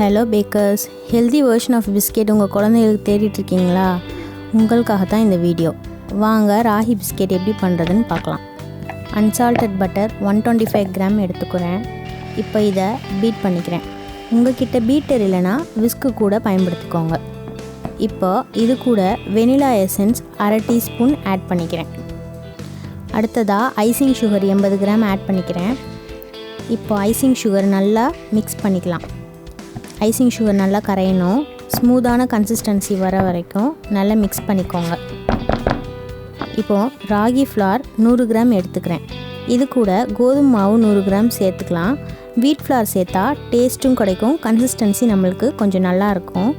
Hello bakers, healthy version of biscuit உங்கள் குழந்தைகளுக்கு தேடிட்டு இருக்கீங்களா? உங்களுக்காக தான் இந்த வீடியோ. வாங்க ராகி பிஸ்கெட் எப்படி பண்ணுறதுன்னு பார்க்கலாம். அன்சால்டட் பட்டர் 125 கிராம் எடுத்துக்கிறேன். இப்போ இதை பீட் பண்ணிக்கிறேன். உங்ககிட்ட பீட்டர் இல்லைனா விஸ்கு கூட பயன்படுத்திக்கோங்க. இப்போ இது கூட வெனிலா எசன்ஸ் அரை டீஸ்பூன் ஆட் பண்ணிக்கிறேன். அடுத்ததாக ஐசிங் சுகர் 80 கிராம் ஆட் பண்ணிக்கிறேன். இப்போ ஐசிங் சுகர் நல்லா மிக்ஸ் பண்ணிக்கலாம். ஐசிங் சுகர் நல்லா கரையணும். ஸ்மூத்தான கன்சிஸ்டன்சி வர வரைக்கும் நல்லா மிக்ஸ் பண்ணிக்கோங்க. இப்போது ராகி ஃப்ளார் 100 கிராம் எடுத்துக்கிறேன். இது கூட கோதுமை மாவு 100 கிராம் சேர்த்துக்கலாம். வீட் ஃப்ளார் சேர்த்தா டேஸ்ட்டும் கிடைக்கும், கன்சிஸ்டன்சி நம்மளுக்கு கொஞ்சம் நல்லாயிருக்கும்.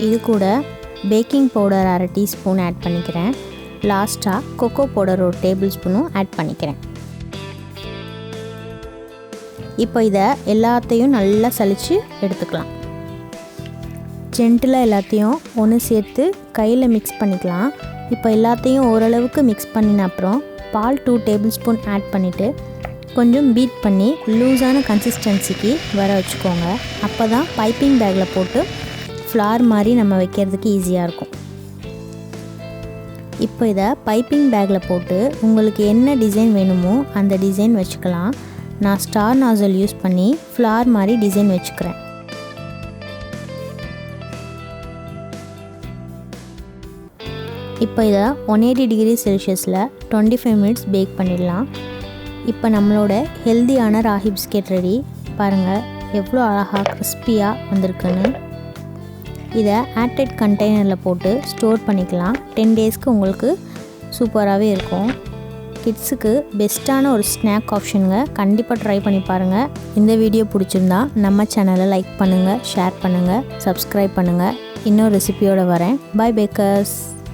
இது கூட பேக்கிங் பவுடர் அரை டீஸ்பூன் ஆட் பண்ணிக்கிறேன். லாஸ்ட்டாக கொக்கோ பவுடர் ஒரு டேபிள் ஸ்பூனும் ஆட் பண்ணிக்கிறேன். இப்போ இதை எல்லாத்தையும் நல்லா சலித்து எடுத்துக்கலாம். ஜென்டிலாக எல்லாத்தையும் ஒன்று சேர்த்து கையில் மிக்ஸ் பண்ணிக்கலாம். இப்போ எல்லாத்தையும் ஓரளவுக்கு மிக்ஸ் பண்ணின அப்புறம் பால் 2 டேபிள் ஸ்பூன் ஆட் பண்ணிவிட்டு கொஞ்சம் பீட் பண்ணி லூஸான கன்சிஸ்டன்சிக்கு வர வச்சுக்கோங்க. அப்போ தான் பைப்பிங் பேக்கில் போட்டு ஃப்ளார் மாதிரி நம்ம வைக்கிறதுக்கு ஈஸியாக இருக்கும். இப்போ இதை பைப்பிங் பேக்கில் போட்டு உங்களுக்கு என்ன டிசைன் வேணுமோ அந்த டிசைன் வச்சுக்கலாம். நான் ஸ்டார் நாசல் யூஸ் பண்ணி ஃப்ளார் மாதிரி டிசைன் வச்சுக்கிறேன். இப்போ இதை 180 டிகிரி செல்சியஸில் 25 மினிட்ஸ் பேக் பண்ணிடலாம். இப்போ நம்மளோட ஹெல்தியான ராகி பிஸ்கெட் ரெடி. பாருங்கள் எவ்வளோ அழகாக கிறிஸ்பியாக வந்திருக்குன்னு. இதை ஏர்டைட் கண்டெய்னரில் போட்டு ஸ்டோர் பண்ணிக்கலாம். 10 டேஸ்க்கு உங்களுக்கு சூப்பராகவே இருக்கும். கிட்ஸுக்கு பெஸ்ட்டான ஒரு ஸ்நாக் ஆப்ஷனுங்க. கண்டிப்பாக ட்ரை பண்ணி பாருங்கள். இந்த வீடியோ பிடிச்சிருந்தா நம்ம சேனலை லைக் பண்ணுங்கள், ஷேர் பண்ணுங்கள், சப்ஸ்கிரைப் பண்ணுங்கள். இன்னொரு ரெசிபியோடு வரேன். Bye bakers.